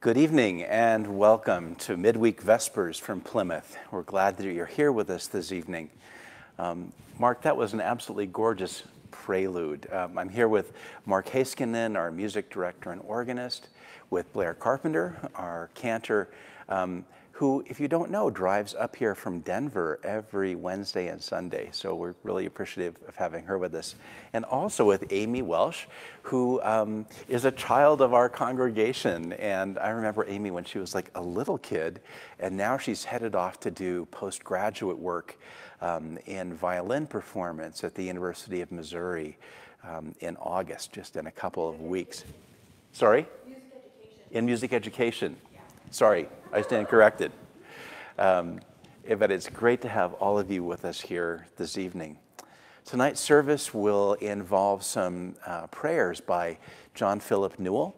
Good evening and welcome to Midweek Vespers from Plymouth. We're glad that you're here with us this evening. Mark, that was an absolutely gorgeous prelude. I'm here with Mark Haskinen, our music director and organist, with Blair Carpenter, our cantor, who, if you don't know, drives up here from Denver every Wednesday and Sunday. So we're really appreciative of having her with us. And also with Amy Welsh, who is a child of our congregation. And I remember Amy when she was like a little kid, and now she's headed off to do postgraduate work in violin performance at the University of Missouri in August, just in a couple of weeks. Sorry? Music education. In music education. Sorry, I stand corrected. But it's great to have all of you with us here this evening. Tonight's service will involve some prayers by John Philip Newell.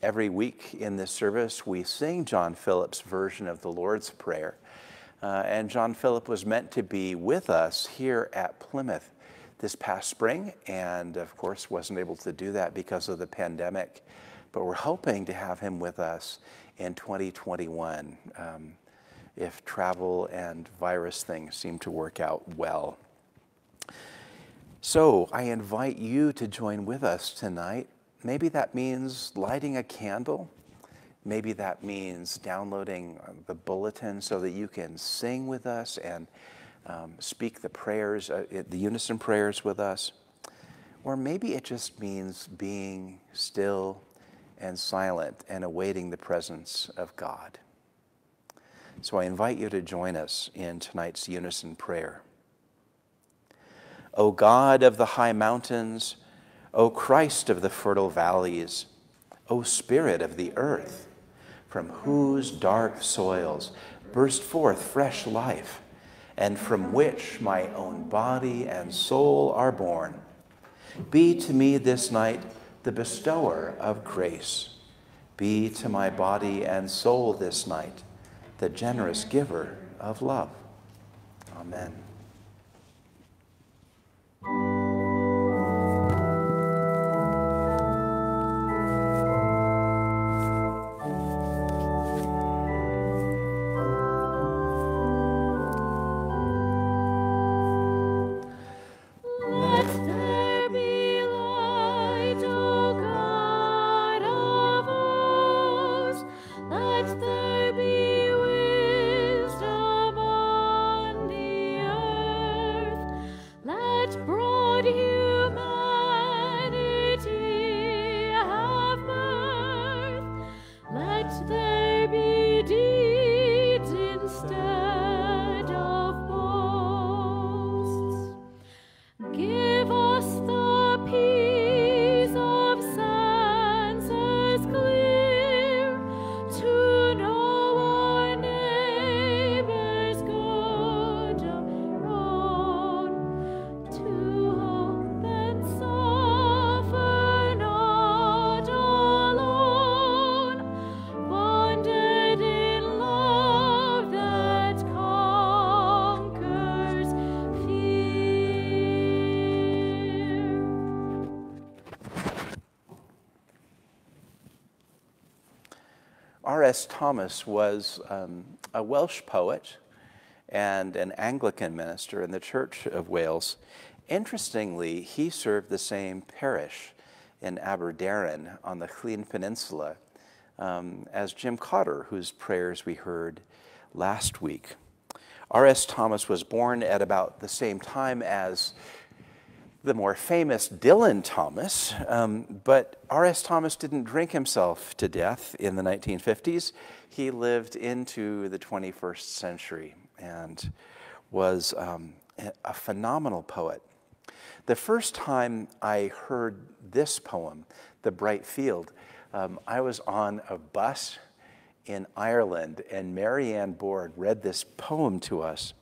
Every week in this service, we sing John Philip's version of the Lord's Prayer. And John Philip was meant to be with us here at Plymouth this past spring, and of course wasn't able to do that because of the pandemic. But we're hoping to have him with us in 2021 if travel and virus things seem to work out well. So I invite you to join with us tonight. Maybe that means lighting a candle. Maybe that means downloading the bulletin so that you can sing with us and speak the prayers, the unison prayers with us. Or maybe it just means being still and silent and awaiting the presence of God. So I invite you to join us in tonight's unison prayer. O God of the high mountains, O Christ of the fertile valleys, O Spirit of the earth, from whose dark soils burst forth fresh life, and from which my own body and soul are born, be to me this night the bestower of grace. Be to my body and soul this night the generous giver of love. Amen. R.S. Thomas was a Welsh poet and an Anglican minister in the Church of Wales. Interestingly, he served the same parish in Aberdaron on the Llŷn Peninsula as Jim Cotter, whose prayers we heard last week. R.S. Thomas was born at about the same time as the more famous Dylan Thomas, but R.S. Thomas didn't drink himself to death in the 1950s. He lived into the 21st century and was a phenomenal poet. The first time I heard this poem, The Bright Field, I was on a bus in Ireland, and Marianne Board read this poem to us,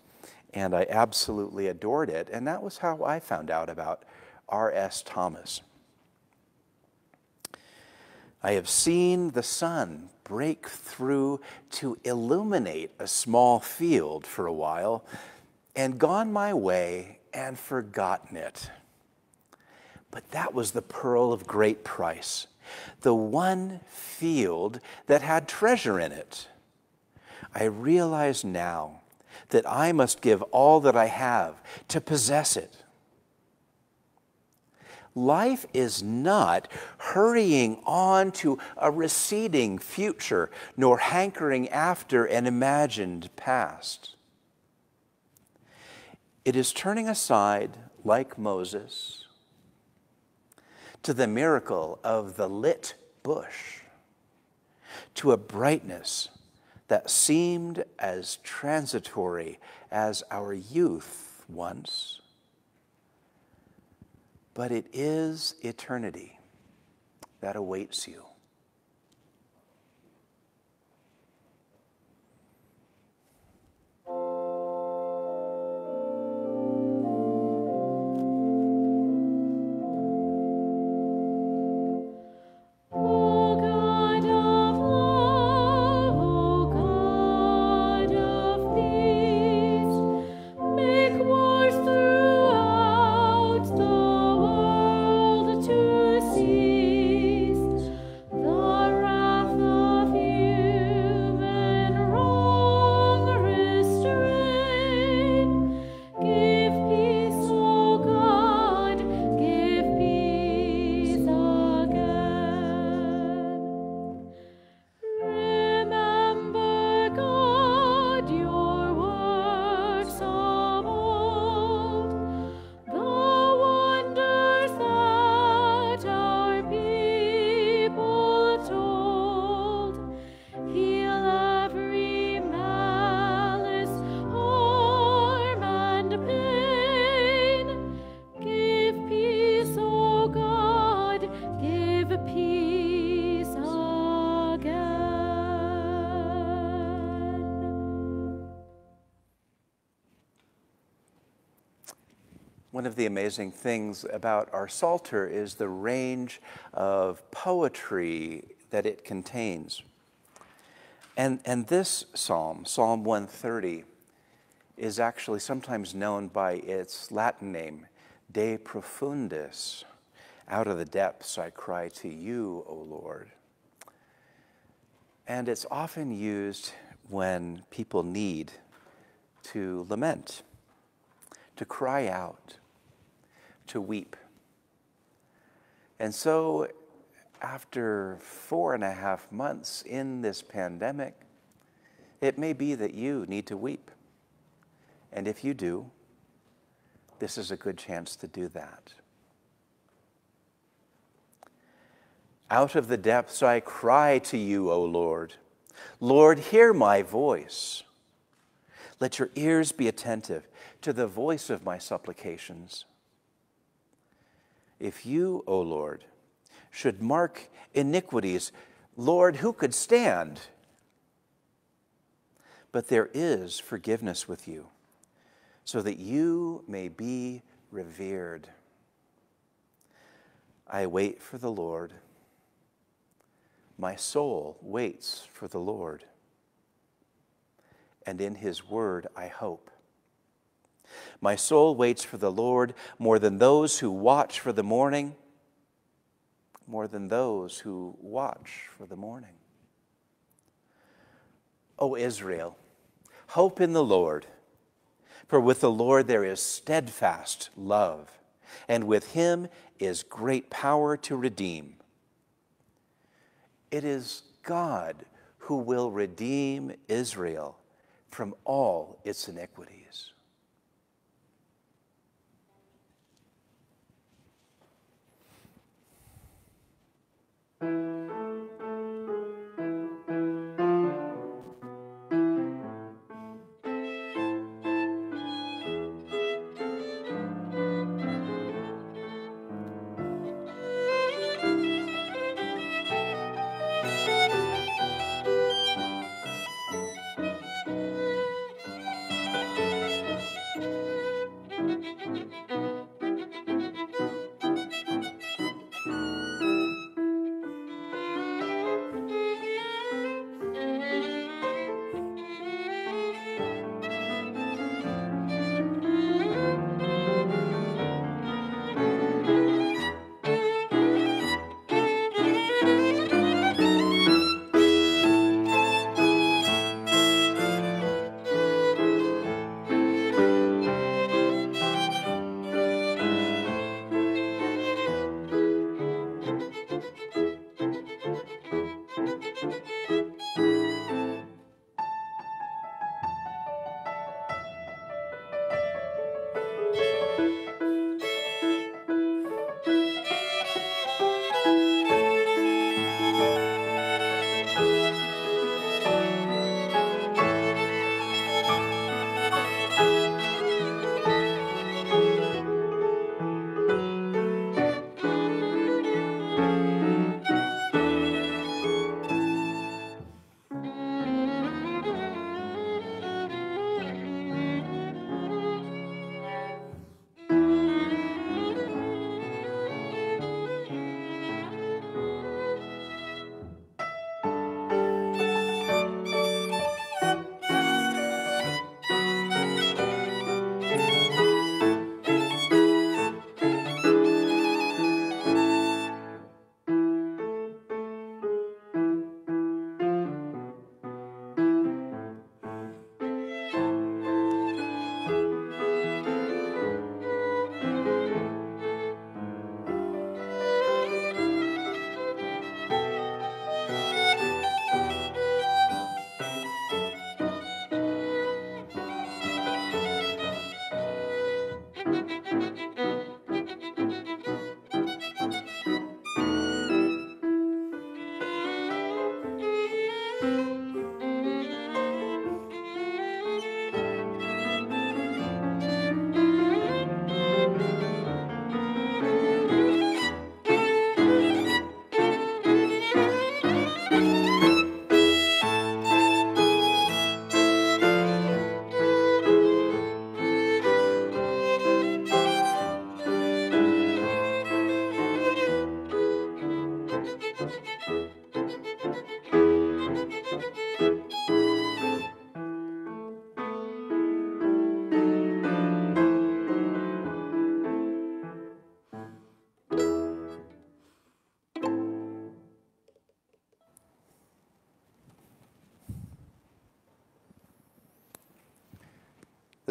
and I absolutely adored it. And that was how I found out about R.S. Thomas. I have seen the sun break through to illuminate a small field for a while, and gone my way and forgotten it. But that was the pearl of great price, the one field that had treasure in it. I realize now that I must give all that I have to possess it. Life is not hurrying on to a receding future, nor hankering after an imagined past. It is turning aside, like Moses, to the miracle of the lit bush, to a brightness that seemed as transitory as our youth once. But it is eternity that awaits you. One of the amazing things about our Psalter is the range of poetry that it contains. And this psalm, Psalm 130, is actually sometimes known by its Latin name, De Profundis. Out of the depths I cry to you, O Lord. And it's often used when people need to lament, to cry out, to weep. And so after 4.5 months in this pandemic, it may be that you need to weep. And if you do, this is a good chance to do that. Out of the depths I cry to you, O Lord. Lord, hear my voice. Let your ears be attentive to the voice of my supplications. If you, O Lord, should mark iniquities, Lord, who could stand? But there is forgiveness with you, so that you may be revered. I wait for the Lord. My soul waits for the Lord, and in his word I hope. My soul waits for the Lord more than those who watch for the morning, more than those who watch for the morning. O Israel, hope in the Lord, for with the Lord there is steadfast love, and with him is great power to redeem. It is God who will redeem Israel from all its iniquities.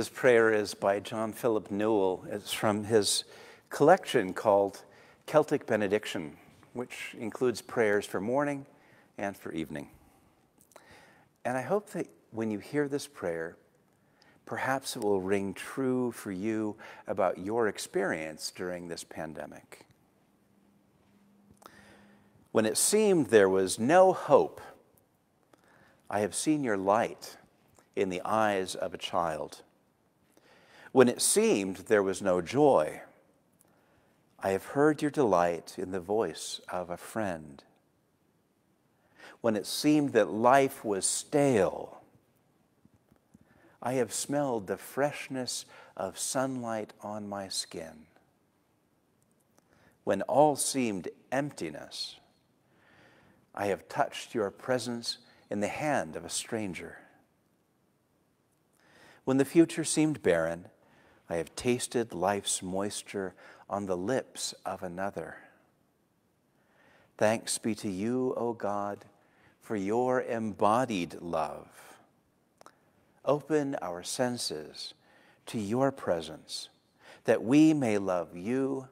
This prayer is by John Philip Newell. It's from his collection called Celtic Benediction, which includes prayers for morning and for evening. And I hope that when you hear this prayer, perhaps it will ring true for you about your experience during this pandemic. When it seemed there was no hope, I have seen your light in the eyes of a child. When it seemed there was no joy, I have heard your delight in the voice of a friend. When it seemed that life was stale, I have smelled the freshness of sunlight on my skin. When all seemed emptiness, I have touched your presence in the hand of a stranger. When the future seemed barren, I have tasted life's moisture on the lips of another. Thanks be to you, O God, for your embodied love. Open our senses to your presence, that we may love you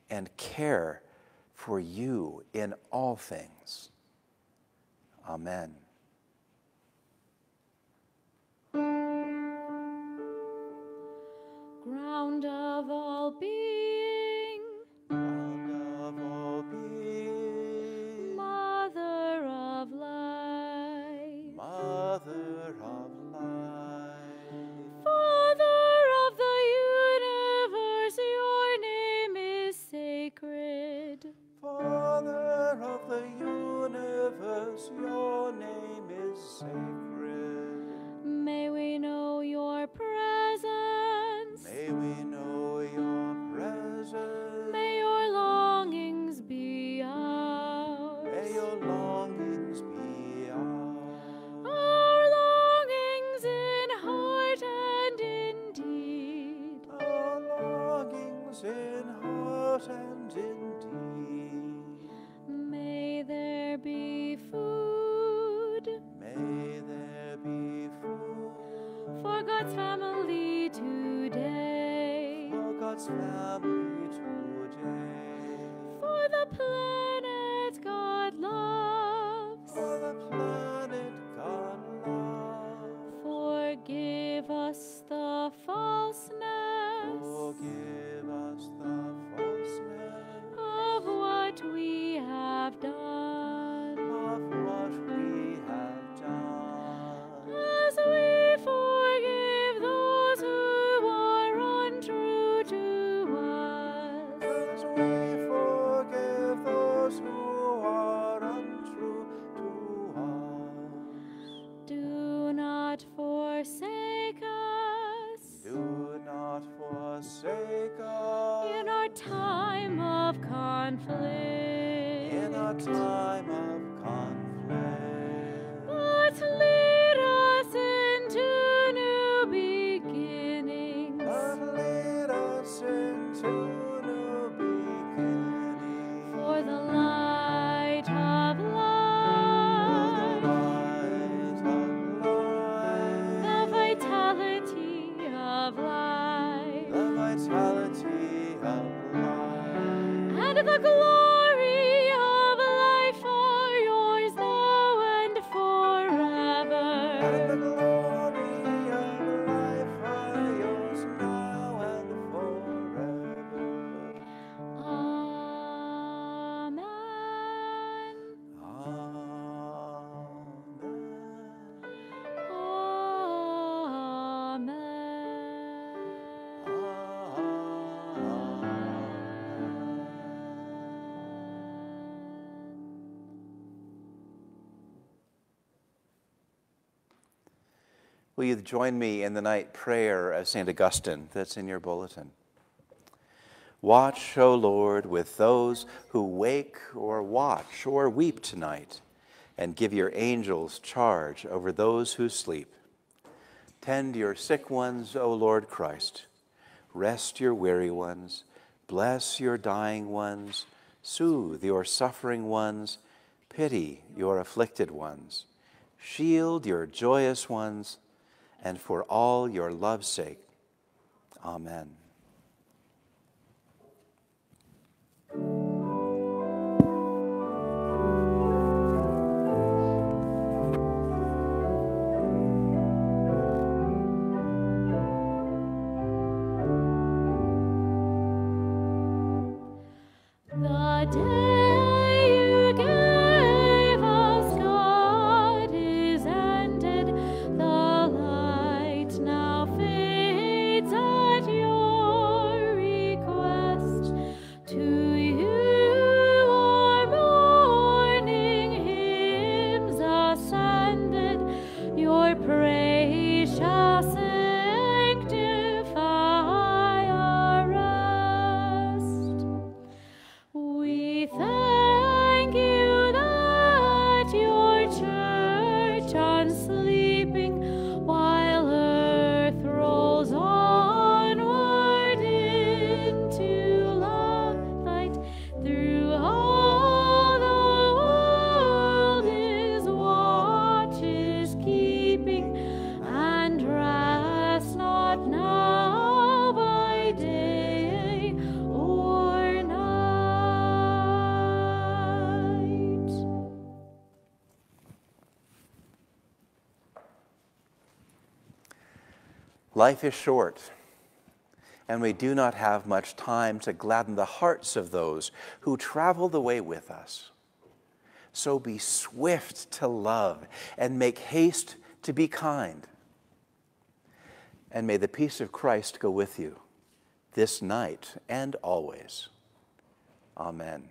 and care for you in all things. Amen. Ground of all being, Mother of life, Father of the universe, your name is sacred. Father of the universe, your name is sacred. May we know your presence. May we know your presence. May your longings be ours. May your longings be ours. Our longings in heart and in deed. Our longings in heart and in deed. May there be food. May there be food For God's family today. for God's family today. For the planet God loves. For the planet God loves. Forgive us the falseness Forgive us the falseness of what we have done. of what we have done. As we forgive those who are untrue to us. As we forgive those who are untrue to us. Do not forsake us Do not forsake us in our time of conflict. in a time of conflict. But lead us into new beginnings. But lead us into new beginnings. For the light of For the life, light of life. the vitality of life, The vitality of life. and the glory of life are yours now and And forever. the glory of life are yours now and forever. Amen. Will you join me in the night prayer of St. Augustine that's in your bulletin? Watch, O Lord, with those who wake or watch or weep tonight, and give your angels charge over those who sleep. Tend your sick ones, O Lord Christ. Rest your weary ones. Bless your dying ones. Soothe your suffering ones. Pity your afflicted ones. Shield your joyous ones, and for all your love's sake. Amen. The day you gave us, God, is ended. The light now fades at your request. To you our morning hymns ascended. Your praise shall sanctify our rest. We thank you that your church unsleeping, while earth rolls onward into light, through all the world is watches keeping, and rest not now by day or night. Life is short, and we do not have much time to gladden the hearts of those who travel the way with us. So be swift to love and make haste to be kind. And may the peace of Christ go with you this night and always. Amen.